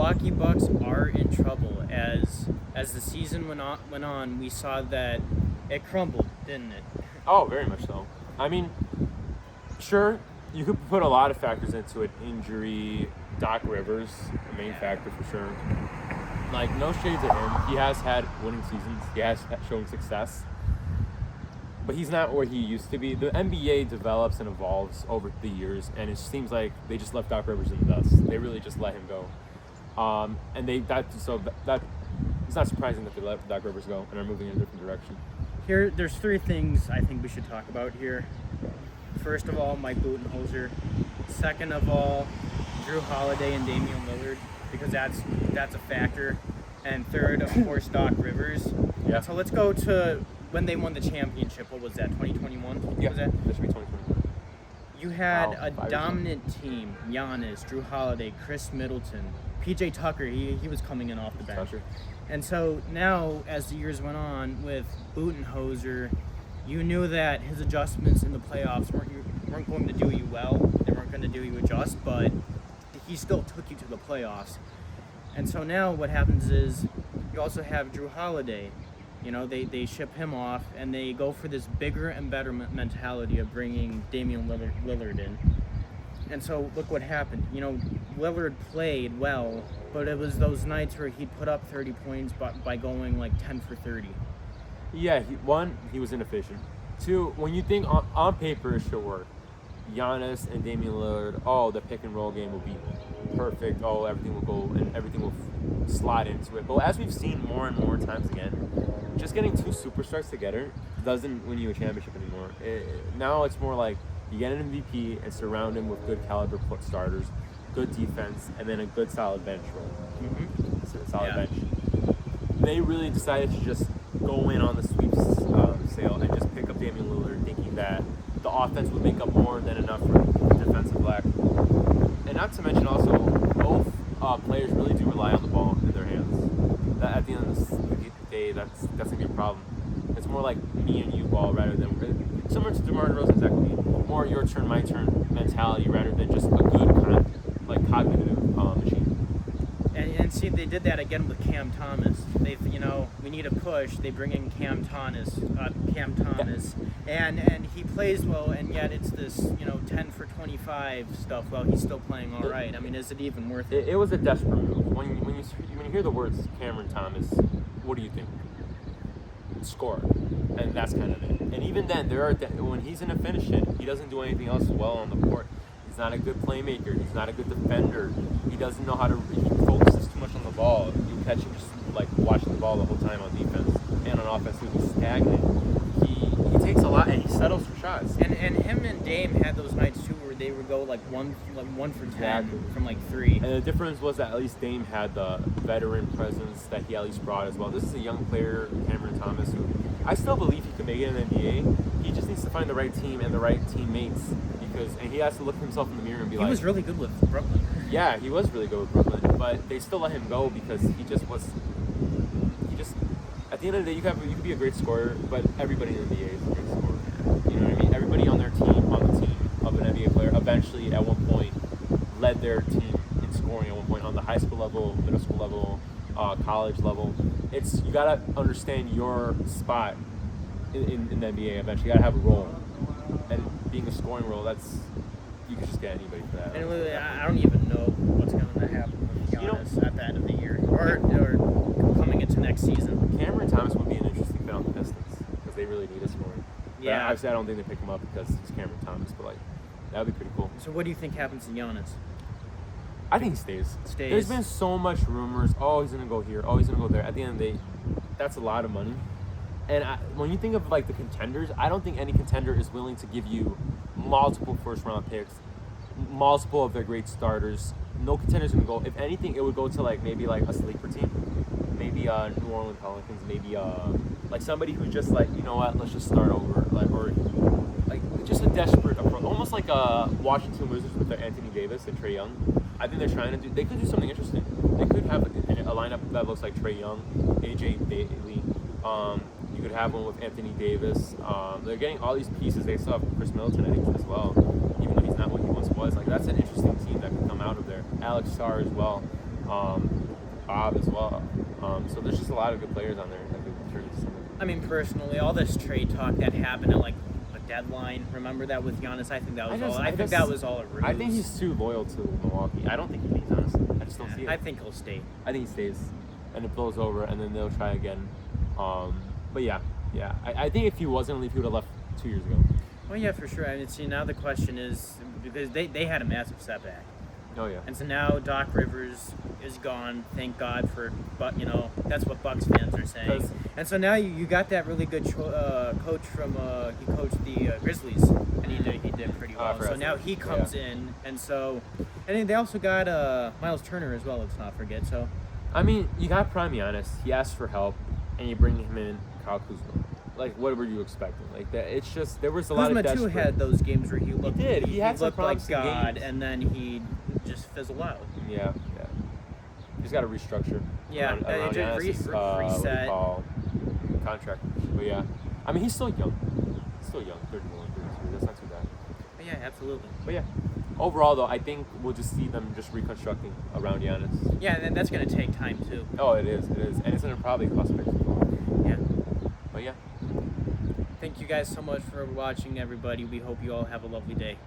Milwaukee Bucks are in trouble. As the season went on, we saw that it crumbled, didn't it? Oh, very much so. I mean, sure, you could put a lot of factors into it. Injury, Doc Rivers, the main factor for sure. Like, no shade to him. He has had winning seasons. He has shown success. But he's not where he used to be. The NBA develops and evolves over the years, and it seems like they just left Doc Rivers in the dust. They really just let him go. And it's not surprising that they let Doc Rivers go and are moving in a different direction. There's three things I think we should talk about here. First of all, Mike Budenholzer. Second of all, Drew Holiday and Damian Lillard, because that's a factor. And third, of course, Doc Rivers. Yeah. So let's go to when they won the championship. What was that, 2021? Yeah, was that? That should be 2021. You had a dominant team. Giannis, Drew Holiday, Chris Middleton, PJ Tucker. He was coming in off the bench. Tucker. And so now, as the years went on, with Budenholzer, you knew that his adjustments in the playoffs weren't going to do you well. They weren't going to do you just, but he still took you to the playoffs. And so now what happens is you also have Drew Holiday. You know, they ship him off, and they go for this bigger and better mentality of bringing Damian Lillard in. And so look what happened. You know, Lillard played well, but it was those nights where he'd put up 30 points by going like 10 for 30. Yeah, he was inefficient. Two, when you think on paper it should work, Giannis and Damian Lillard, the pick and roll game will be perfect. Everything will go and everything will slide into it. But as we've seen more and more times again, just getting two superstars together doesn't win you a championship anymore. Now it's more like you get an MVP and surround him with good caliber starters, good defense, and then a good solid bench roll. Mm-hmm. Solid bench. They really decided to just go in on the sweeps sale and just pick up Damian Lillard, thinking that the offense would make up more than enough for defensive lack. And not to mention also, both players really do rely on the ball in their hands. That at the end of the day, that's gonna be a problem. It's more like me and you ball rather than similar to DeMar DeRozan, exactly. More your turn, my turn mentality rather than just a good cognitive machine. And see, they did that again with Cam Thomas. We need a push. They bring in Cam Thomas, and he plays well, and yet it's this 10 for 25 stuff. Well, he's still playing all right. I mean, is it even worth it? It was a desperate move. When you hear the words Cameron Thomas, what do you think? Score, and that's kind of it. And even then, when he's in a finish it, he doesn't do anything else well on the court. He's not a good playmaker. He's not a good defender. He doesn't know how to. He focuses too much on the ball. You catch him just watching the ball the whole time on defense, and on offense he was stagnant. He takes a lot and he settles for shots. And him and Dame had those nights too where they would go like one for 10 from 3. And the difference was that at least Dame had the veteran presence that he at least brought as well. This is a young player, Cameron Thomas, who I still believe he can make it in the NBA. He just needs to find the right team and the right teammates, and he has to look at himself in the mirror and be he was really good with Brooklyn. Yeah, he was really good with Brooklyn, but they still let him go because at the end of the day, you could be a great scorer, but everybody in the NBA is a great scorer. You know what I mean? Everybody on the team of an NBA player eventually at one point led their team in scoring at one point on the high school level, middle school level, college level. You gotta understand your spot in the NBA eventually. You gotta have a role, and being a scoring role, you can just get anybody for that. And I don't even know what's going to happen with Giannis at the end of the year or coming into next season. Cameron Thomas would be an interesting fit on the Pistons because they really need a scorer. Yeah. But obviously, I don't think they pick him up because he's Cameron Thomas, but that would be pretty cool. So what do you think happens to Giannis? I think he stays. There's been so much rumors. He's going to go here. He's going to go there. At the end of the day, that's a lot of money. And when you think of the contenders, I don't think any contender is willing to give you multiple first-round picks, multiple of their great starters. No contender's going to go. If anything, it would go to maybe a sleeper team, maybe New Orleans Pelicans, maybe somebody who's just you know what, let's just start over, or just a desperate approach, almost like Washington Wizards with their Anthony Davis and Trae Young. I think they could do something interesting. They could have a lineup that looks like Trae Young, AJ Bailey. You could have one with Anthony Davis. They're getting all these pieces. They still have Chris Middleton, I think, as well, even though he's not what he once was. That's an interesting team that could come out of there. Alex Sarr as well. Bob as well. So there's just a lot of good players on there that could turn into something. I mean, personally, all this trade talk that happened at like a deadline. Remember that with Giannis? I think that was all. I think that was all a ruse. I think he's too loyal to Milwaukee. I don't think he leaves, honestly. I just don't see it. I think he'll stay. I think he stays, and it blows over, and then they'll try again. But yeah. I think if he wasn't leave, he would have left 2 years ago. Well, yeah, for sure. I mean, see, now the question is because they had a massive setback. Oh yeah. And so now Doc Rivers is gone. Thank God for, but that's what Bucks fans are saying. And so now you got that really good coach from he coached the Grizzlies, and he did pretty well. So now he comes in, and then they also got Miles Turner as well. Let's not forget. So, I mean, you got Prime Giannis. He asked for help, and you bring him in, Kyle Kuzma. Like, what were you expecting? Like that, it's just there was a lot of desperate. Kuzma too had those games where he looked. He had some looked like God, games. and then he just fizzle out. Yeah. He's got to restructure. Yeah, around Giannis' reset. Contract. But yeah, I mean he's still young. 31, 32. That's not too bad. But yeah, absolutely. But yeah, overall though, I think we'll just see them just reconstructing around Giannis. Yeah, and that's gonna take time too. Oh, it is, and it's gonna probably cost picks as well. Yeah. But yeah. Thank you guys so much for watching, everybody. We hope you all have a lovely day.